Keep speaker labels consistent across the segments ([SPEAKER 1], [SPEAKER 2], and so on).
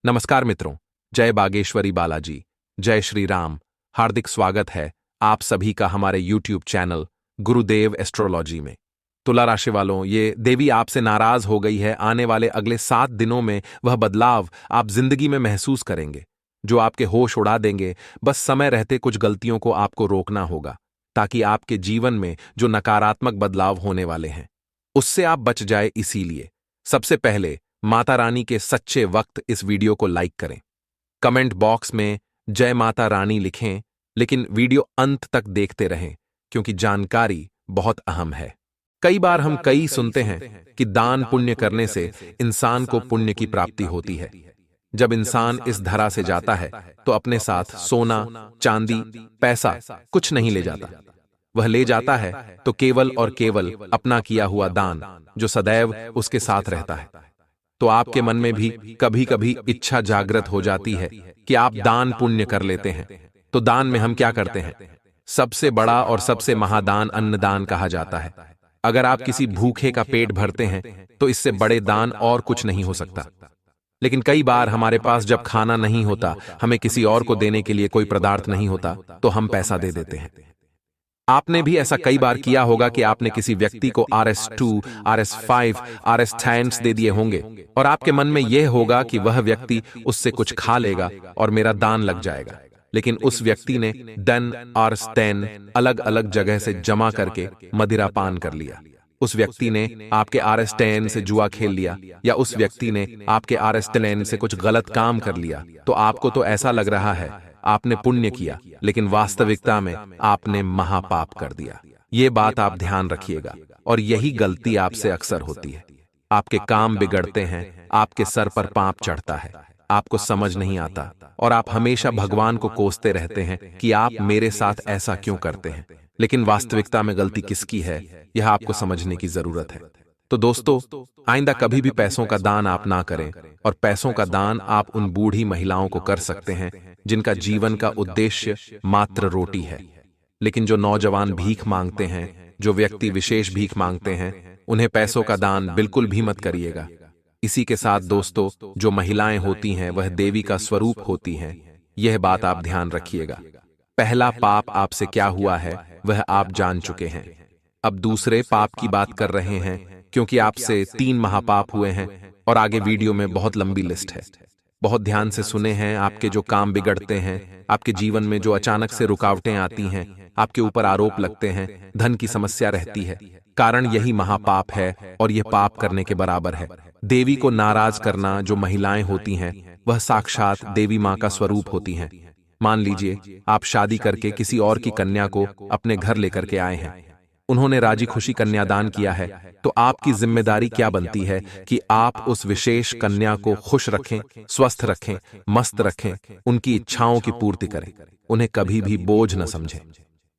[SPEAKER 1] नमस्कार मित्रों, जय बागेश्वरी बालाजी, जय श्री राम। हार्दिक स्वागत है आप सभी का हमारे YouTube चैनल गुरुदेव एस्ट्रोलॉजी में। तुला राशि वालों, ये देवी आपसे नाराज हो गई है। आने वाले अगले 7 दिनों में वह बदलाव आप जिंदगी में महसूस करेंगे जो आपके होश उड़ा देंगे। बस समय रहते कुछ गलतियों को आपको रोकना होगा ताकि आपके जीवन में जो नकारात्मक बदलाव होने वाले हैं उससे आप बच जाए। इसीलिए सबसे पहले माता रानी के सच्चे वक्त इस वीडियो को लाइक करें, कमेंट बॉक्स में जय माता रानी लिखें, लेकिन वीडियो अंत तक देखते रहें क्योंकि जानकारी बहुत अहम है। कई बार हम सुनते हैं कि दान पुण्य करने से इंसान को पुण्य की प्राप्ति होती है। जब इंसान इस धरा से जाता है तो अपने साथ सोना, चांदी, पैसा कुछ नहीं ले जाता। वह ले जाता है तो केवल और केवल अपना किया हुआ दान, जो सदैव उसके साथ रहता है। तो आपके मन में भी कभी कभी इच्छा जागृत हो जाती है कि आप दान पुण्य कर लेते हैं। तो दान में हम क्या करते हैं? सबसे बड़ा और सबसे महादान अन्नदान कहा जाता है। अगर आप किसी भूखे का पेट भरते हैं तो इससे बड़े दान और कुछ नहीं हो सकता। लेकिन कई बार हमारे पास जब खाना नहीं होता, हमें किसी और को देने के लिए कोई पदार्थ नहीं होता, तो हम पैसा दे देते हैं। आपने भी ऐसा कई बार किया होगा कि आपने किसी व्यक्ति को RS2, RS5, RS10 दे दिए होंगे और आपके मन में यह होगा कि वह व्यक्ति उससे कुछ खा लेगा और मेरा दान लग जाएगा। लेकिन उस व्यक्ति ने धन RS10 अलग अलग जगह से जमा करके मदिरा पान कर लिया। उस व्यक्ति ने आपके RS10 से जुआ खेल लिया, या उस व्यक्ति ने आपके RS10 से कुछ गलत काम कर लिया। तो आपको तो ऐसा लग रहा है आपने पुण्य किया, लेकिन वास्तविकता में आपने महापाप कर दिया। ये बात आप ध्यान रखिएगा, और यही गलती आपसे अक्सर होती है। आपके काम बिगड़ते हैं, आपके सर पर पाप चढ़ता है, आपको समझ नहीं आता और आप हमेशा भगवान को कोसते रहते हैं कि आप मेरे साथ ऐसा क्यों करते हैं। लेकिन वास्तविकता में गलती किसकी है, यह आपको समझने की जरूरत है। तो दोस्तों, आइंदा कभी भी पैसों का दान आप ना करें, और पैसों का दान आप उन बूढ़ी महिलाओं को कर सकते हैं जिनका जीवन का उद्देश्य मात्र रोटी है। लेकिन जो नौजवान भीख मांगते हैं, जो व्यक्ति विशेष भीख मांगते हैं, उन्हें पैसों का दान बिल्कुल भी मत करिएगा। इसी के साथ दोस्तों, जो महिलाएं होती हैं वह देवी का स्वरूप होती हैं, यह बात आप ध्यान रखिएगा। पहला पाप आपसे क्या हुआ है वह आप जान चुके हैं। अब दूसरे पाप की बात कर रहे हैं, क्योंकि आपसे 3 महापाप हुए हैं और आगे वीडियो में बहुत लंबी लिस्ट है। बहुत ध्यान से सुने हैं। आपके जो काम बिगड़ते हैं, आपके जीवन में जो अचानक से रुकावटें आती हैं, आपके ऊपर आरोप लगते हैं, धन की समस्या रहती है, कारण यही महापाप है और यह पाप करने के बराबर है। देवी को नाराज करना जो महिलाएं होती हैं वह साक्षात देवी मां का स्वरूप होती हैं। मान लीजिए आप शादी करके किसी और की कन्या को अपने घर लेकर के आए हैं, उन्होंने राजी खुशी कन्यादान किया है, तो आपकी जिम्मेदारी क्या बनती है कि आप उस विशेष कन्या को खुश रखें, स्वस्थ रखें, मस्त रखें, उनकी इच्छाओं की पूर्ति करें, उन्हें कभी भी बोझ न समझें।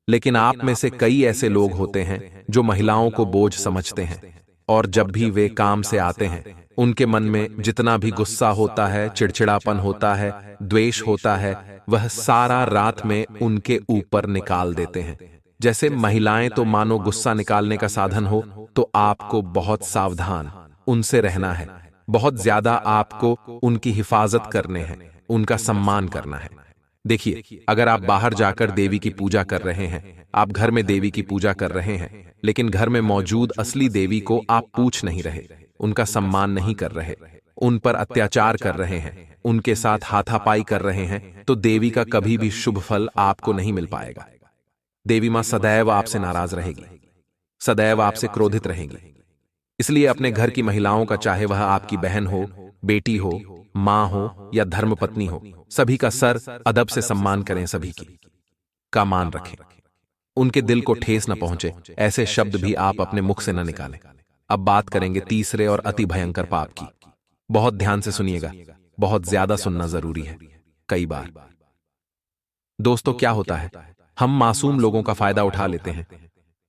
[SPEAKER 1] लेकिन आप में से कई ऐसे लोग होते हैं जो महिलाओं को बोझ समझते हैं, और जब भी वे काम से आते हैं उनके मन में जितना भी गुस्सा होता है, चिड़चिड़ापन होता है, द्वेष होता है, वह सारा रात में उनके ऊपर निकाल देते हैं। जैसे महिलाएं तो मानो गुस्सा निकालने का साधन हो, तो आपको बहुत सावधान उनसे रहना है। बहुत ज्यादा आपको उनकी हिफाजत करने हैं, उनका सम्मान करना है। देखिए, अगर आप बाहर जाकर देवी की पूजा कर रहे हैं, आप घर में देवी की पूजा कर रहे हैं, लेकिन घर में मौजूद असली देवी को आप पूछ नहीं रहे, उनका सम्मान नहीं कर रहे, उन पर अत्याचार कर रहे हैं, उनके साथ हाथापाई कर रहे हैं, तो देवी का कभी भी शुभ फल आपको नहीं मिल पाएगा। देवी मां सदैव आपसे नाराज रहेगी, सदैव आपसे क्रोधित रहेंगी। इसलिए अपने घर की महिलाओं का, चाहे वह आपकी बहन हो, बेटी हो, मां हो या धर्मपत्नी हो, सभी का सर अदब से सम्मान करें, सभी का मान रखें, उनके दिल को ठेस न पहुंचे, ऐसे शब्द भी आप अपने मुख से न निकालें। अब बात करेंगे तीसरे और अति भयंकर पाप की। बहुत ध्यान से सुनिएगा, बहुत ज्यादा सुनना जरूरी है। कई बार दोस्तों क्या होता है, हम मासूम लोगों का फायदा उठा लेते हैं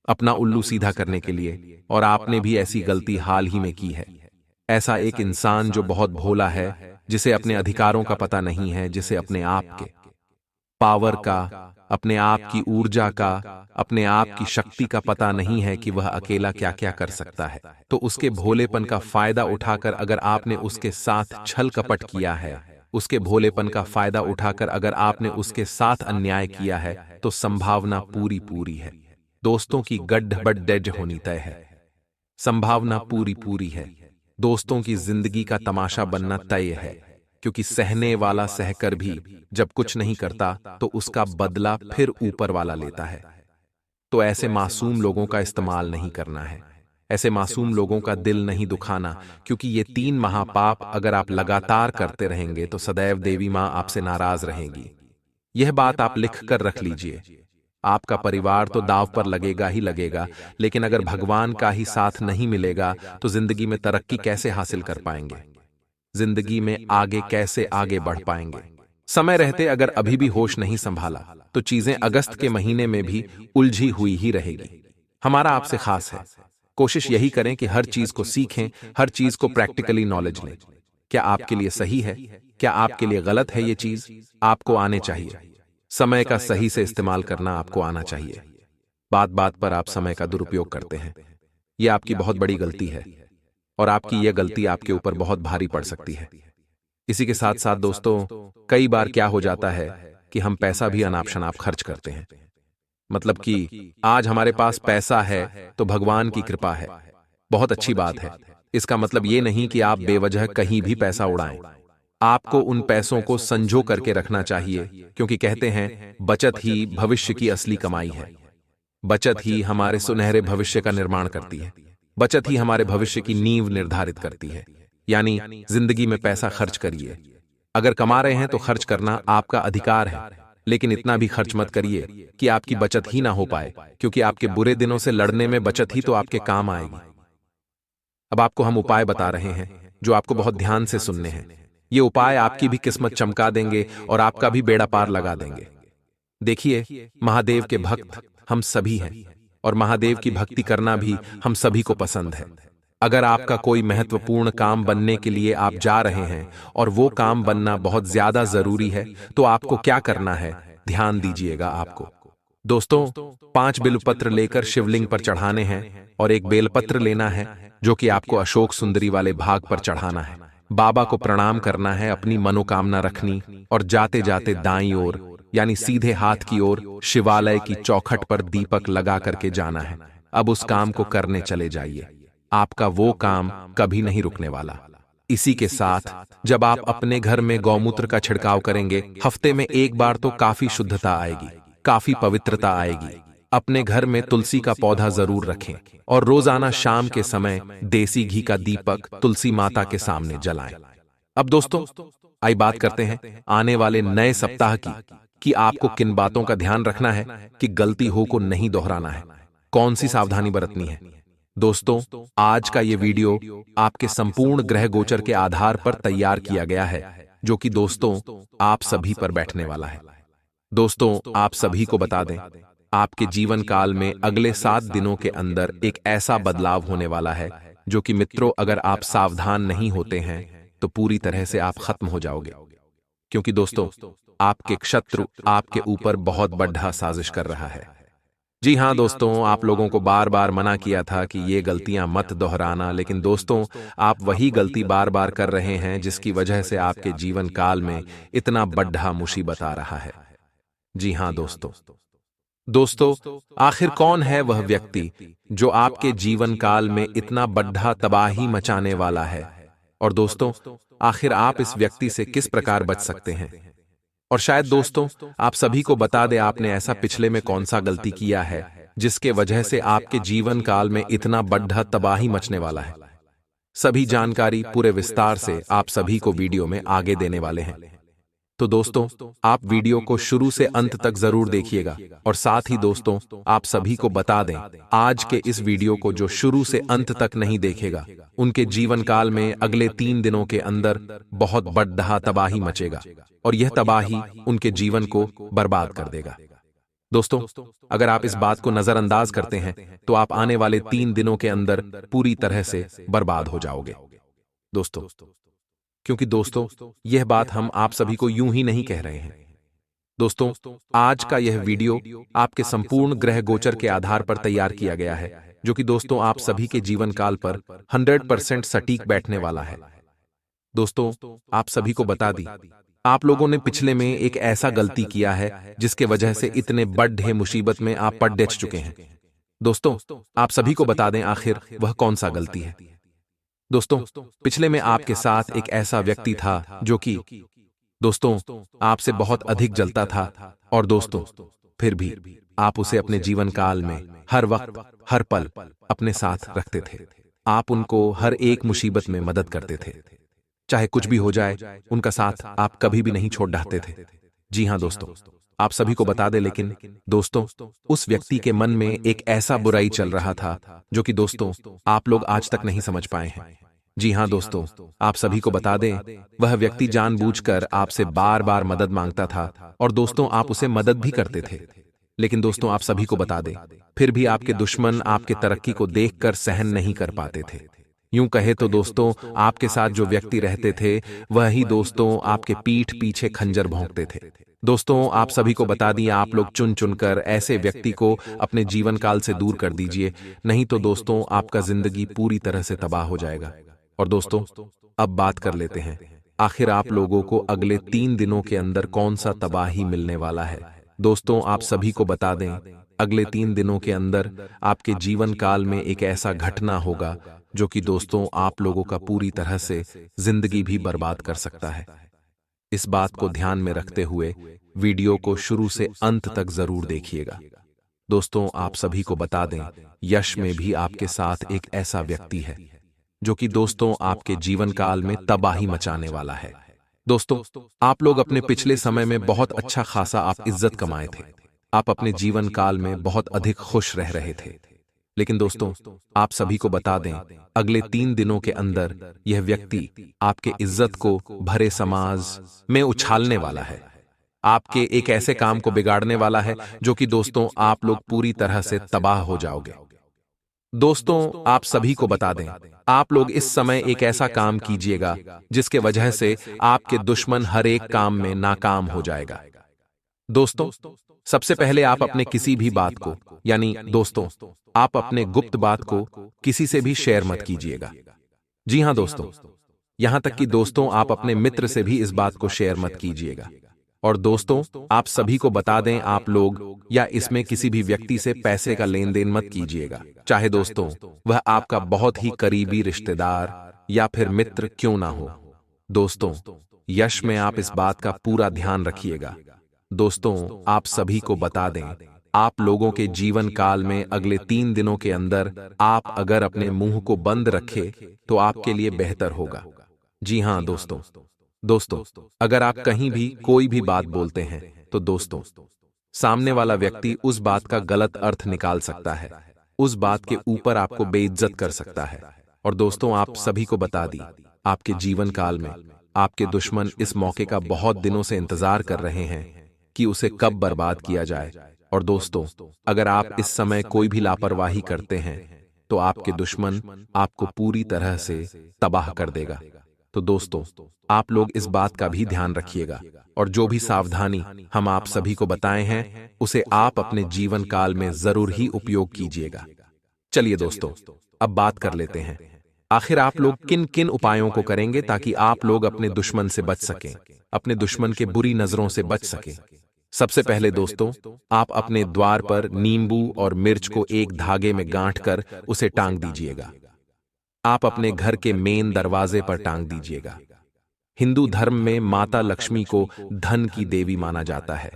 [SPEAKER 1] अपना उल्लू सीधा करने के लिए, और आपने भी ऐसी गलती हाल ही में की है। ऐसा एक इंसान जो बहुत भोला है, जिसे अपने अधिकारों का पता नहीं है, जिसे अपने आप के पावर का, अपने आप की ऊर्जा का, अपने आप की शक्ति का पता नहीं है कि वह अकेला क्या क्या कर सकता है, तो उसके भोलेपन का फायदा उठाकर अगर आपने उसके साथ छल कपट किया है, उसके भोलेपन का फायदा उठाकर अगर आपने उसके साथ अन्याय किया है तो संभावना पूरी पूरी है दोस्तों की गड्ढ होनी तय है। संभावना पूरी पूरी है दोस्तों की जिंदगी का तमाशा बनना तय है, क्योंकि सहने वाला सहकर भी जब कुछ नहीं करता तो उसका बदला फिर ऊपर वाला लेता है। तो ऐसे मासूम लोगों का इस्तेमाल नहीं करना है, ऐसे मासूम लोगों का दिल नहीं दुखाना, क्योंकि ये 3 महापाप अगर आप लगातार करते रहेंगे तो सदैव देवी मां आपसे नाराज रहेगी। यह बात आप लिख कर रख लीजिए। आपका परिवार तो दांव पर लगेगा ही लगेगा, लेकिन अगर भगवान का ही साथ नहीं मिलेगा तो जिंदगी में तरक्की कैसे हासिल कर पाएंगे, जिंदगी में आगे कैसे आगे बढ़ पाएंगे। समय रहते अगर अभी भी होश नहीं संभाला तो चीजें अगस्त के महीने में भी उलझी हुई ही रहेगी। हमारा आपसे खास है, कोशिश यही करें कि हर चीज को सीखें, हर चीज को प्रैक्टिकली नॉलेज लें। क्या आपके लिए सही है, क्या आपके लिए गलत है, ये चीज आपको आने चाहिए। समय का सही से इस्तेमाल करना आपको आना चाहिए। बात बात पर आप समय का दुरुपयोग करते हैं, यह आपकी बहुत बड़ी गलती है और आपकी यह गलती आपके ऊपर बहुत भारी पड़ सकती है। इसी के साथ साथ दोस्तों, कई बार क्या हो जाता है कि हम पैसा भी अनाप शनाप खर्च करते हैं। मतलब कि आज हमारे पास पैसा है तो भगवान की कृपा है, बहुत अच्छी बात है। इसका मतलब ये नहीं कि आप बेवजह कहीं भी पैसा उड़ाएं। आपको उन पैसों को संजो करके रखना चाहिए, क्योंकि कहते हैं बचत ही भविष्य की असली कमाई है। बचत ही हमारे सुनहरे भविष्य का निर्माण करती है, बचत ही हमारे भविष्य की नींव निर्धारित करती है। यानी जिंदगी में पैसा खर्च करिए, अगर कमा रहे हैं तो खर्च करना आपका अधिकार है, लेकिन इतना भी खर्च मत करिए कि आपकी बचत ही ना हो पाए, क्योंकि आपके बुरे दिनों से लड़ने में बचत ही तो आपके काम आएगी। अब आपको हम उपाय बता रहे हैं जो आपको बहुत ध्यान से सुनने हैं। ये उपाय आपकी भी किस्मत चमका देंगे और आपका भी बेड़ा पार लगा देंगे। देखिए, महादेव के भक्त हम सभी हैं और महादेव की भक्ति करना भी हम सभी को पसंद है। अगर आपका कोई महत्वपूर्ण काम बनने के लिए आप जा रहे हैं और वो काम बनना बहुत ज्यादा जरूरी है, तो आपको क्या करना है, ध्यान दीजिएगा। आपको दोस्तों 5 बिल्वपत्र लेकर शिवलिंग पर चढ़ाने हैं और एक बेलपत्र लेना है जो कि आपको अशोक सुंदरी वाले भाग पर चढ़ाना है। बाबा को प्रणाम करना है, अपनी मनोकामना रखनी और जाते जाते दाईं ओर यानी सीधे हाथ की ओर शिवालय की चौखट पर दीपक लगा करके जाना है। अब उस काम को करने चले जाइए, आपका वो काम कभी नहीं रुकने वाला। इसी के साथ जब आप अपने घर में गौमूत्र का छिड़काव करेंगे, हफ्ते में एक बार तो काफी शुद्धता आएगी, काफी पवित्रता आएगी। अपने घर में तुलसी का पौधा जरूर रखें और रोजाना शाम के समय देसी घी का दीपक तुलसी माता के सामने जलाएं। अब दोस्तों आइए बात करते हैं आने वाले नए सप्ताह की, कि आपको किन बातों का ध्यान रखना है कि गलती हो को नहीं दोहराना है, कौन सी सावधानी बरतनी है। दोस्तों आज का ये वीडियो आपके संपूर्ण ग्रह गोचर के आधार पर तैयार किया गया है, जो कि दोस्तों आप सभी पर बैठने वाला है। दोस्तों आप सभी को बता दें, आपके जीवन काल में अगले 7 दिनों के अंदर एक ऐसा बदलाव होने वाला है जो कि मित्रों अगर आप सावधान नहीं होते हैं तो पूरी तरह से आप खत्म हो जाओगे, क्योंकि दोस्तों आपके शत्रु आपके ऊपर बहुत बड़ा साजिश कर रहा है। जी हाँ दोस्तों, आप लोगों को बार बार मना किया था कि ये गलतियां मत दोहराना, लेकिन दोस्तों आप वही गलती बार बार कर रहे हैं जिसकी वजह से आपके जीवन काल में इतना बड़ा मुसीबत आ रहा है। जी हाँ दोस्तों आखिर कौन है वह व्यक्ति जो आपके जीवन काल में इतना बड़ा तबाही मचाने वाला है, और दोस्तों आखिर आप इस व्यक्ति से किस प्रकार बच सकते हैं। और शायद दोस्तों आप सभी को बता दें आपने ऐसा पिछले में कौन सा गलती किया है जिसके वजह से आपके जीवन काल में इतना बड़ा तबाही मचने वाला है। सभी जानकारी पूरे विस्तार से आप सभी को वीडियो में आगे देने वाले हैं। तो दोस्तों आप वीडियो को शुरू से अंत तक जरूर देखिएगा, और साथ ही दोस्तों आप सभी को बता दें आज के इस वीडियो को जो शुरू से अंत तक नहीं देखेगा उनके जीवन काल में अगले 3 दिनों के अंदर बहुत बड़ा तबाही मचेगा और यह तबाही उनके जीवन को बर्बाद कर देगा। दोस्तों अगर आप इस बात को नजरअंदाज करते हैं तो आप आने वाले 3 दिनों के अंदर पूरी तरह से बर्बाद हो जाओगे दोस्तों, क्योंकि दोस्तों यह बात हम आप सभी को यूं ही नहीं कह रहे हैं। दोस्तों आज का यह वीडियो आपके संपूर्ण ग्रह गोचर के आधार पर तैयार किया गया है, जो कि दोस्तों आप सभी के जीवन काल पर 100% सटीक बैठने वाला है। दोस्तों आप सभी को बता दी आप लोगों ने पिछले में एक ऐसा गलती किया है जिसके वजह से इतने बड़े मुसीबत में आप पड़ डेच चुके हैं। दोस्तों, आप सभी को बता दें आखिर वह कौन सा गलती है। दोस्तों, पिछले में आपके साथ एक ऐसा व्यक्ति था जो कि दोस्तों आपसे बहुत अधिक जलता था, और दोस्तों फिर भी आप उसे अपने जीवन काल में हर वक्त हर पल अपने साथ रखते थे। आप उनको हर एक मुसीबत में मदद करते थे, चाहे कुछ भी हो जाए उनका साथ आप कभी भी नहीं छोड़ डालते थे। जी हां दोस्तों, आप सभी को बता दें, लेकिन दोस्तों उस व्यक्ति के मन में एक ऐसा बुराई चल रहा था जो कि दोस्तों आप लोग आज तक नहीं समझ पाए हैं। जी हां दोस्तों, आप सभी को बता दें, वह व्यक्ति जानबूझकर आपसे बार बार मदद मांगता था, और दोस्तों आप उसे मदद भी करते थे। लेकिन दोस्तों आप सभी को बता दें, फिर भी आपके दुश्मन आपके तरक्की को देखकर सहन नहीं कर पाते थे। यूं कहे तो दोस्तों आपके साथ जो व्यक्ति रहते थे वही दोस्तों आपके पीठ पीछे खंजर भोंकते थे। दोस्तों आप सभी को बता दिया, आप लोग चुन चुनकर ऐसे व्यक्ति को अपने जीवन काल से दूर कर दीजिए, नहीं तो दोस्तों आपका जिंदगी पूरी तरह से तबाह हो जाएगा। और दोस्तों अब बात कर लेते हैं, आखिर आप लोगों को अगले 3 दिनों के अंदर कौन सा तबाही मिलने वाला है। दोस्तों आप सभी को बता दें, अगले 3 दिनों के अंदर आपके जीवन काल में एक ऐसा घटना होगा जो कि दोस्तों आप लोगों का पूरी तरह से जिंदगी भी बर्बाद कर सकता है। इस बात को ध्यान में रखते हुए वीडियो को शुरू से अंत तक जरूर देखिएगा। दोस्तों आप सभी को बता दें, यश में भी आपके साथ एक ऐसा व्यक्ति है जो कि दोस्तों आपके जीवन काल में तबाही मचाने वाला है। दोस्तों आप लोग अपने पिछले समय में बहुत अच्छा खासा आप इज्जत कमाए थे, आप अपने जीवन काल में बहुत अधिक खुश रह रहे थे। लेकिन दोस्तों आप सभी को बता दें, अगले 3 दिनों के अंदर यह व्यक्ति आपके इज्जत को भरे समाज में उछालने वाला है, आपके एक ऐसे काम को बिगाड़ने वाला है जो कि दोस्तों आप लोग पूरी तरह से तबाह हो जाओगे। दोस्तों आप सभी को बता दें, आप लोग इस समय एक ऐसा काम कीजिएगा जिसके वजह से आपके दुश्मन हर एक काम में नाकाम हो जाएगा। दोस्तों सबसे पहले आप अपने किसी भी बात को, यानी दोस्तों आप अपने गुप्त बात को किसी से भी शेयर मत कीजिएगा। जी हां दोस्तों, यहां तक कि दोस्तों आप अपने मित्र से भी इस बात को शेयर मत कीजिएगा। और दोस्तों आप सभी को बता दें, आप लोग या इसमें किसी भी व्यक्ति से पैसे का लेन देन मत कीजिएगा, चाहे दोस्तों वह आपका बहुत ही करीबी रिश्तेदार या फिर मित्र क्यों ना हो। दोस्तों यश में आप इस बात का पूरा ध्यान रखिएगा। दोस्तों आप सभी को बता दें, आप लोगों के जीवन काल में अगले 3 दिनों के अंदर आप अगर अपने मुंह को बंद रखे तो आपके लिए बेहतर होगा। जी हां दोस्तों अगर आप कहीं भी कोई भी बात बोलते हैं तो दोस्तों सामने वाला व्यक्ति उस बात का गलत अर्थ निकाल सकता है, उस बात के ऊपर आपको बेइज्जत कर सकता है। और दोस्तों आप सभी को बता दी, आपके जीवन काल में आपके दुश्मन इस मौके का बहुत दिनों से इंतजार कर रहे हैं कि उसे कब बर्बाद किया जाए। और दोस्तों अगर आप इस समय कोई भी लापरवाही करते हैं तो आपके दुश्मन आपको पूरी तरह से तबाह कर देगा। तो दोस्तों आप लोग इस बात का भी ध्यान रखिएगा, और जो भी सावधानी हम आप सभी को बताए हैं उसे आप अपने जीवन काल में जरूर ही उपयोग कीजिएगा। चलिए दोस्तों अब बात कर लेते हैं, आखिर आप लोग किन किन उपायों को करेंगे ताकि आप लोग अपने दुश्मन से बच सकें, अपने दुश्मन के बुरी नजरों से बच सकें। सबसे पहले दोस्तों आप अपने द्वार पर नींबू और मिर्च को एक धागे में गांठकर उसे टांग दीजिएगा। आप अपने घर के मेन दरवाजे पर टांग दीजिएगा। हिंदू धर्म में माता लक्ष्मी को धन की देवी माना जाता है,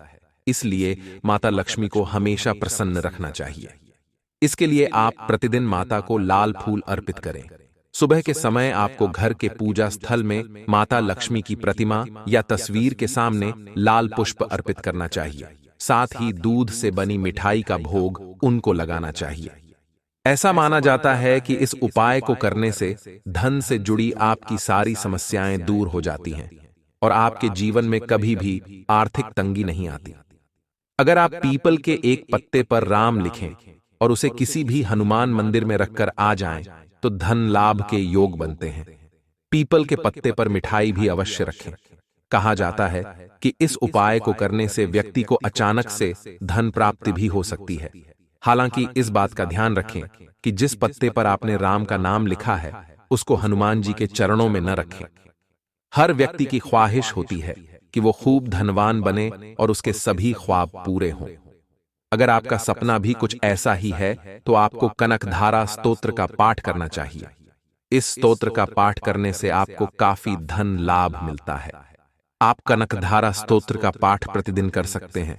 [SPEAKER 1] इसलिए माता लक्ष्मी को हमेशा प्रसन्न रखना चाहिए। इसके लिए आप प्रतिदिन माता को लाल फूल अर्पित करें। सुबह के समय आपको घर के पूजा स्थल में माता लक्ष्मी की प्रतिमा या तस्वीर के सामने लाल पुष्प अर्पित करना चाहिए। साथ ही दूध से बनी मिठाई का भोग उनको लगाना चाहिए। ऐसा माना जाता है कि इस उपाय को करने से धन से जुड़ी आपकी सारी समस्याएं दूर हो जाती हैं और आपके जीवन में कभी भी आर्थिक तंगी नहीं आती। अगर आप पीपल के एक पत्ते पर राम लिखें और उसे किसी भी हनुमान मंदिर में रखकर आ जाएं, तो धन लाभ के योग बनते हैं। पीपल के पत्ते पर मिठाई भी अवश्य रखें। कहा जाता है कि इस उपाय को करने से व्यक्ति को अचानक से धन प्राप्ति भी हो सकती है। हालांकि इस बात का ध्यान रखें कि जिस पत्ते पर आपने राम का नाम लिखा है उसको हनुमान जी के चरणों में न रखें। हर व्यक्ति की ख्वाहिश होती है कि वो खूब धनवान बने और उसके सभी ख्वाब पूरे हों। अगर आपका सपना भी कुछ ऐसा ही है तो आपको कनकधारा स्तोत्र का पाठ करना चाहिए। इस स्तोत्र का पाठ करने से आपको काफी धन लाभ मिलता है। आप कनकधारा स्तोत्र का पाठ प्रतिदिन कर सकते हैं,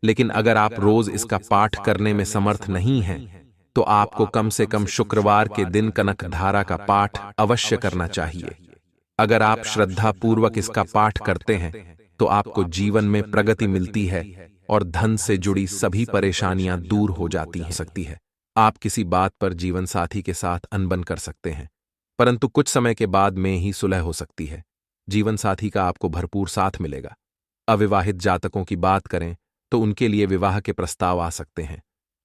[SPEAKER 1] लेकिन अगर आप रोज इसका पाठ करने में समर्थ नहीं हैं, तो आपको कम से कम शुक्रवार के दिन कनकधारा का पाठ अवश्य करना चाहिए। अगर आप श्रद्धापूर्वक इसका पाठ करते हैं तो आपको जीवन में प्रगति मिलती है और धन से जुड़ी सभी परेशानियां दूर हो जाती सकती है। आप किसी बात पर जीवन साथी के साथ अनबन कर सकते हैं, परंतु कुछ समय के बाद में ही सुलह हो सकती है। जीवन साथी का आपको भरपूर साथ मिलेगा। अविवाहित जातकों की बात करें तो उनके लिए विवाह के प्रस्ताव आ सकते हैं।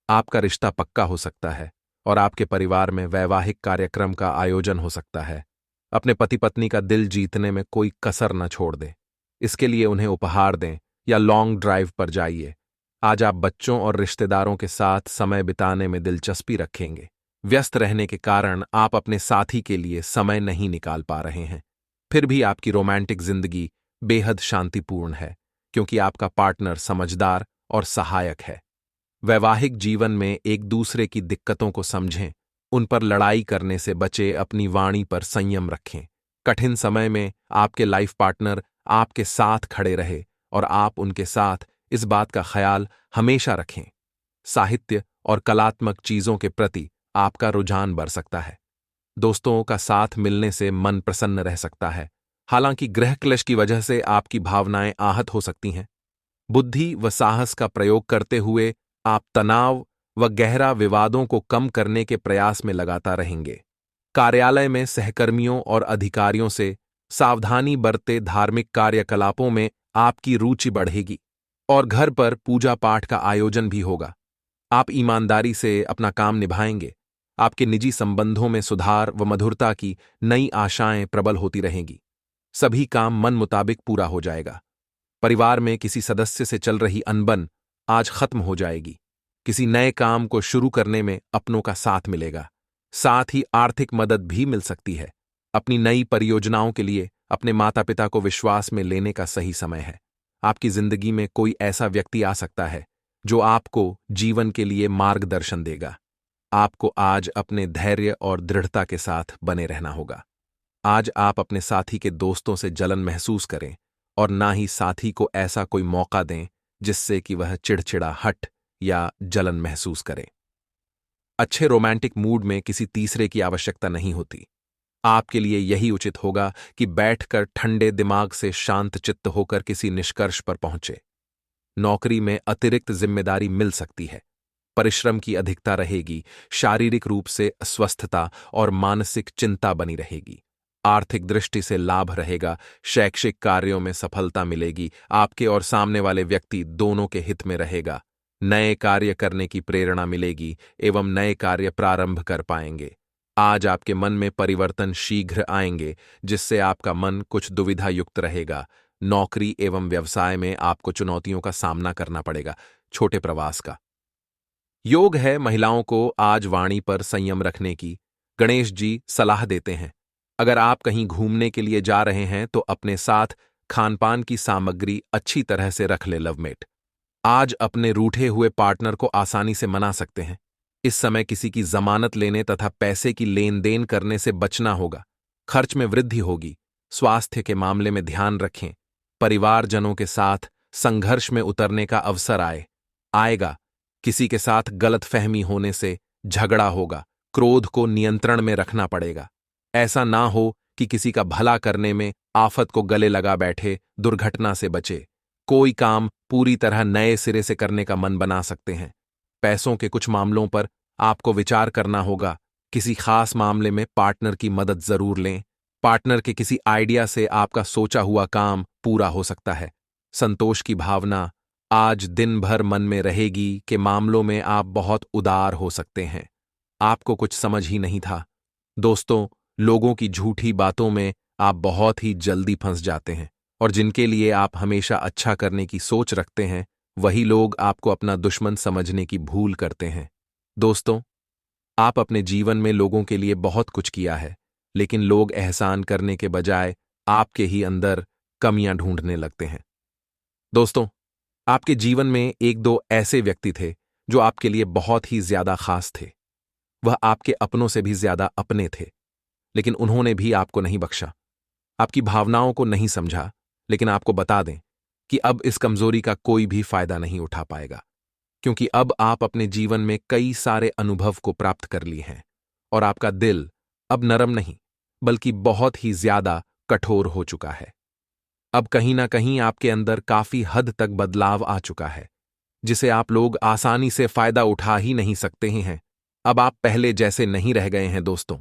[SPEAKER 1] आपका रिश्ता पक्का हो सकता है और आपके परिवार में वैवाहिक कार्यक्रम का आयोजन हो सकता है। अपने पति पत्नी का दिल जीतने में कोई कसर न छोड़ दें। इसके लिए उन्हें उपहार दें या लॉन्ग ड्राइव पर जाइए। आज आप बच्चों और रिश्तेदारों के साथ समय बिताने में दिलचस्पी रखेंगे। व्यस्त रहने के कारण आप अपने साथी के लिए समय नहीं निकाल पा रहे हैं। फिर भी आपकी रोमांटिक जिंदगी बेहद शांतिपूर्ण है, क्योंकि आपका पार्टनर समझदार और सहायक है। वैवाहिक जीवन में एक दूसरे की दिक्कतों को समझें, उन पर लड़ाई करने से बचे, अपनी वाणी पर संयम रखें। कठिन समय में आपके लाइफ पार्टनर आपके साथ खड़े रहे और आप उनके साथ इस बात का ख्याल हमेशा रखें। साहित्य और कलात्मक चीजों के प्रति आपका रुझान बढ़ सकता है। दोस्तों का साथ मिलने से मन प्रसन्न रह सकता है। हालांकि गृह क्लेश की वजह से आपकी भावनाएं आहत हो सकती हैं। बुद्धि व साहस का प्रयोग करते हुए आप तनाव व गहरा विवादों को कम करने के प्रयास में लगातार रहेंगे। कार्यालय में सहकर्मियों और अधिकारियों से सावधानी बरते धार्मिक कार्यकलापों में आपकी रुचि बढ़ेगी और घर पर पूजा पाठ का आयोजन भी होगा। आप ईमानदारी से अपना काम निभाएंगे। आपके निजी संबंधों में सुधार व मधुरता की नई आशाएं प्रबल होती रहेंगी। सभी काम मन मुताबिक पूरा हो जाएगा। परिवार में किसी सदस्य से चल रही अनबन आज खत्म हो जाएगी। किसी नए काम को शुरू करने में अपनों का साथ मिलेगा। साथ ही आर्थिक मदद भी मिल सकती है। अपनी नई परियोजनाओं के लिए अपने माता पिता को विश्वास में लेने का सही समय है। आपकी जिंदगी में कोई ऐसा व्यक्ति आ सकता है जो आपको जीवन के लिए मार्गदर्शन देगा। आपको आज अपने धैर्य और दृढ़ता के साथ बने रहना होगा। आज आप अपने साथी के दोस्तों से जलन महसूस करें और ना ही साथी को ऐसा कोई मौका दें जिससे कि वह चिड़चिड़ाहट या जलन महसूस करे। अच्छे रोमांटिक मूड में किसी तीसरे की आवश्यकता नहीं होती। आपके लिए यही उचित होगा कि बैठकर ठंडे दिमाग से शांत चित्त होकर किसी निष्कर्ष पर पहुंचे। नौकरी में अतिरिक्त जिम्मेदारी मिल सकती है। परिश्रम की अधिकता रहेगी। शारीरिक रूप से अस्वस्थता और मानसिक चिंता बनी रहेगी। आर्थिक दृष्टि से लाभ रहेगा। शैक्षिक कार्यों में सफलता मिलेगी। आपके और सामने वाले व्यक्ति दोनों के हित में रहेगा। नए कार्य करने की प्रेरणा मिलेगी एवं नए कार्य प्रारंभ कर पाएंगे। आज आपके मन में परिवर्तन शीघ्र आएंगे, जिससे आपका मन कुछ दुविधा युक्त रहेगा। नौकरी एवं व्यवसाय में आपको चुनौतियों का सामना करना पड़ेगा। छोटे प्रवास का योग है। महिलाओं को आज वाणी पर संयम रखने की गणेश जी सलाह देते हैं। अगर आप कहीं घूमने के लिए जा रहे हैं तो अपने साथ खानपान की सामग्री अच्छी तरह से रख ले। लवमेट आज अपने रूठे हुए पार्टनर को आसानी से मना सकते हैं। इस समय किसी की जमानत लेने तथा पैसे की लेन देन करने से बचना होगा। खर्च में वृद्धि होगी। स्वास्थ्य के मामले में ध्यान रखें। परिवारजनों के साथ संघर्ष में उतरने का अवसर आएगा। किसी के साथ गलतफहमी होने से झगड़ा होगा। क्रोध को नियंत्रण में रखना पड़ेगा। ऐसा ना हो कि किसी का भला करने में आफत को गले लगा बैठे, दुर्घटना से बचे। कोई काम पूरी तरह नए सिरे से करने का मन बना सकते हैं। पैसों के कुछ मामलों पर आपको विचार करना होगा। किसी खास मामले में पार्टनर की मदद जरूर लें। पार्टनर के किसी आइडिया से आपका सोचा हुआ काम पूरा हो सकता है। संतोष की भावना आज दिन भर मन में रहेगी कि मामलों में आप बहुत उदार हो सकते हैं। आपको कुछ समझ ही नहीं था। दोस्तों, लोगों की झूठी बातों में आप बहुत ही जल्दी फंस जाते हैं और जिनके लिए आप हमेशा अच्छा करने की सोच रखते हैं, वही लोग आपको अपना दुश्मन समझने की भूल करते हैं। दोस्तों, आप अपने जीवन में लोगों के लिए बहुत कुछ किया है, लेकिन लोग एहसान करने के बजाय आपके ही अंदर कमियां ढूंढने लगते हैं। दोस्तों, आपके जीवन में एक दो ऐसे व्यक्ति थे जो आपके लिए बहुत ही ज्यादा खास थे। वह आपके अपनों से भी ज्यादा अपने थे, लेकिन उन्होंने भी आपको नहीं बख्शा, आपकी भावनाओं को नहीं समझा। लेकिन आपको बता दें कि अब इस कमजोरी का कोई भी फायदा नहीं उठा पाएगा, क्योंकि अब आप अपने जीवन में कई सारे अनुभव को प्राप्त कर लिए हैं और आपका दिल अब नरम नहीं, बल्कि बहुत ही ज्यादा कठोर हो चुका है। अब कहीं ना कहीं आपके अंदर काफी हद तक बदलाव आ चुका है, जिसे आप लोग आसानी से फायदा उठा ही नहीं सकते हैं। अब आप पहले जैसे नहीं रह गए हैं दोस्तों।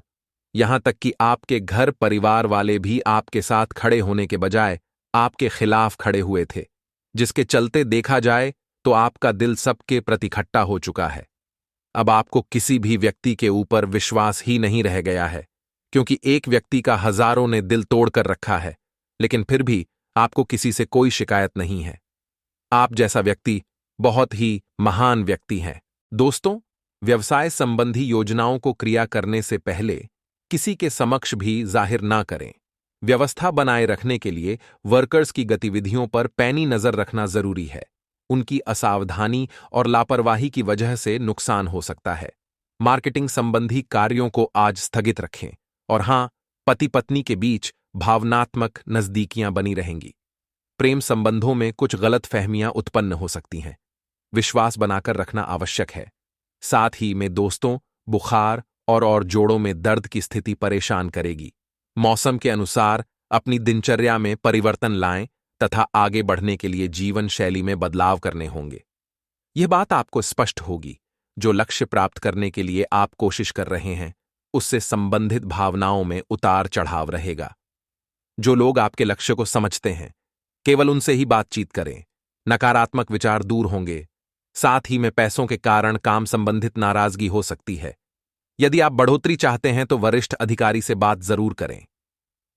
[SPEAKER 1] यहां तक कि आपके घर परिवार वाले भी आपके साथ खड़े होने के बजाय आपके खिलाफ खड़े हुए थे, जिसके चलते देखा जाए तो आपका दिल सबके प्रति खट्टा हो चुका है। अब आपको किसी भी व्यक्ति के ऊपर विश्वास ही नहीं रह गया है, क्योंकि एक व्यक्ति का हजारों ने दिल तोड़कर रखा है, लेकिन फिर भी आपको किसी से कोई शिकायत नहीं है। आप जैसा व्यक्ति बहुत ही महान व्यक्ति हैं। दोस्तों, व्यवसाय संबंधी योजनाओं को क्रिया करने से पहले किसी के समक्ष भी जाहिर ना करें। व्यवस्था बनाए रखने के लिए वर्कर्स की गतिविधियों पर पैनी नजर रखना जरूरी है। उनकी असावधानी और लापरवाही की वजह से नुकसान हो सकता है। मार्केटिंग संबंधी कार्यों को आज स्थगित रखें। और हां, पति पत्नी के बीच भावनात्मक नजदीकियां बनी रहेंगी। प्रेम संबंधों में कुछ गलतफहमियां उत्पन्न हो सकती हैं। विश्वास बनाकर रखना आवश्यक है। साथ ही में दोस्तों, बुखार और जोड़ों में दर्द की स्थिति परेशान करेगी। मौसम के अनुसार अपनी दिनचर्या में परिवर्तन लाएं तथा आगे बढ़ने के लिए जीवन शैली में बदलाव करने होंगे। यह बात आपको स्पष्ट होगी। जो लक्ष्य प्राप्त करने के लिए आप कोशिश कर रहे हैं, उससे संबंधित भावनाओं में उतार चढ़ाव रहेगा। जो लोग आपके लक्ष्य को समझते हैं, केवल उनसे ही बातचीत करें। नकारात्मक विचार दूर होंगे। साथ ही में पैसों के कारण काम संबंधित नाराजगी हो सकती है। यदि आप बढ़ोतरी चाहते हैं तो वरिष्ठ अधिकारी से बात जरूर करें।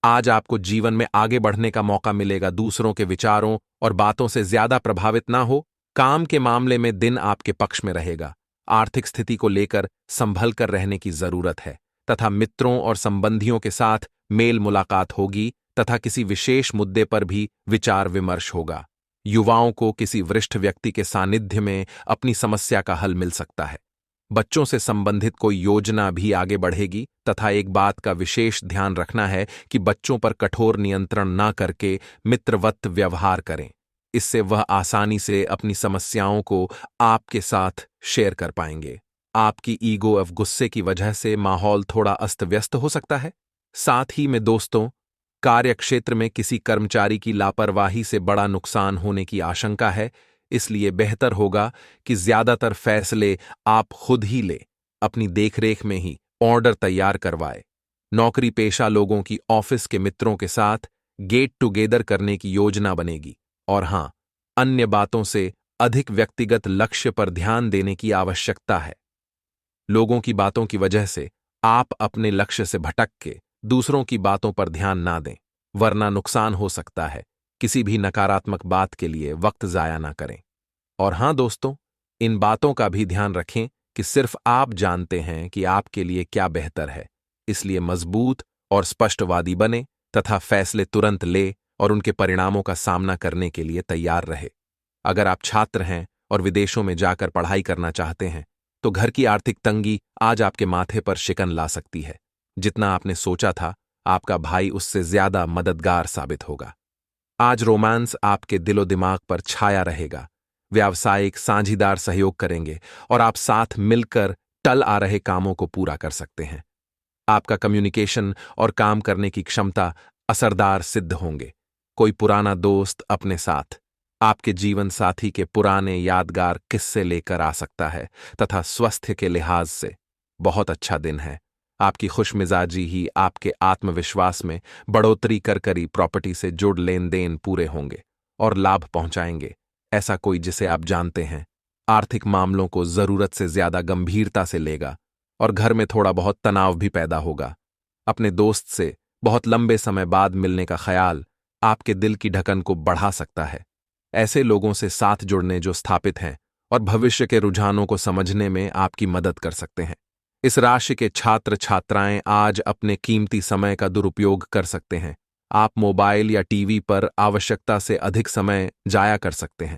[SPEAKER 1] आज आपको जीवन में आगे बढ़ने का मौका मिलेगा। दूसरों के विचारों और बातों से ज्यादा प्रभावित ना हो। काम के मामले में दिन आपके पक्ष में रहेगा। आर्थिक स्थिति को लेकर संभल कर रहने की जरूरत है तथा मित्रों और संबंधियों के साथ मेल मुलाकात होगी तथा किसी विशेष मुद्दे पर भी विचार विमर्श होगा। युवाओं को किसी वरिष्ठ व्यक्ति के सानिध्य में अपनी समस्या का हल मिल सकता है। बच्चों से संबंधित कोई योजना भी आगे बढ़ेगी तथा एक बात का विशेष ध्यान रखना है कि बच्चों पर कठोर नियंत्रण ना करके मित्रवत व्यवहार करें। इससे वह आसानी से अपनी समस्याओं को आपके साथ शेयर कर पाएंगे। आपकी ईगो और गुस्से की वजह से माहौल थोड़ा अस्त व्यस्त हो सकता है। साथ ही में दोस्तों, कार्य क्षेत्र में किसी कर्मचारी की लापरवाही से बड़ा नुकसान होने की आशंका है। इसलिए बेहतर होगा कि ज्यादातर फैसले आप खुद ही लें। अपनी देखरेख में ही ऑर्डर तैयार करवाए। नौकरी पेशा लोगों की ऑफिस के मित्रों के साथ गेट टुगेदर करने की योजना बनेगी। और हां, अन्य बातों से अधिक व्यक्तिगत लक्ष्य पर ध्यान देने की आवश्यकता है। लोगों की बातों की वजह से आप अपने लक्ष्य से भटक के दूसरों की बातों पर ध्यान ना दें, वरना नुकसान हो सकता है। किसी भी नकारात्मक बात के लिए वक्त जाया ना करें। और हां दोस्तों, इन बातों का भी ध्यान रखें कि सिर्फ आप जानते हैं कि आपके लिए क्या बेहतर है। इसलिए मजबूत और स्पष्टवादी बने तथा फैसले तुरंत ले और उनके परिणामों का सामना करने के लिए तैयार रहे। अगर आप छात्र हैं और विदेशों में जाकर पढ़ाई करना चाहते हैं, तो घर की आर्थिक तंगी आज आपके माथे पर शिकन ला सकती है। जितना आपने सोचा था, आपका भाई उससे ज्यादा मददगार साबित होगा। आज रोमांस आपके दिलो दिमाग पर छाया रहेगा। व्यावसायिक साझीदार सहयोग करेंगे और आप साथ मिलकर टल आ रहे कामों को पूरा कर सकते हैं। आपका कम्युनिकेशन और काम करने की क्षमता असरदार सिद्ध होंगे। कोई पुराना दोस्त अपने साथ आपके जीवन साथी के पुराने यादगार किस्से लेकर आ सकता है तथा स्वास्थ्य के लिहाज से बहुत अच्छा दिन है। आपकी खुशमिजाजी ही आपके आत्मविश्वास में बढ़ोतरी कर करी प्रॉपर्टी से जुड़ लेन देन पूरे होंगे और लाभ पहुंचाएंगे। ऐसा कोई जिसे आप जानते हैं आर्थिक मामलों को जरूरत से ज्यादा गंभीरता से लेगा और घर में थोड़ा बहुत तनाव भी पैदा होगा। अपने दोस्त से बहुत लंबे समय बाद मिलने का ख्याल आपके दिल की ढकन को बढ़ा सकता है। ऐसे लोगों से साथ जुड़ने जो स्थापित हैं और भविष्य के रुझानों को समझने में आपकी मदद कर सकते हैं। इस राशि के छात्र छात्राएं आज अपने कीमती समय का दुरुपयोग कर सकते हैं। आप मोबाइल या टीवी पर आवश्यकता से अधिक समय जाया कर सकते हैं।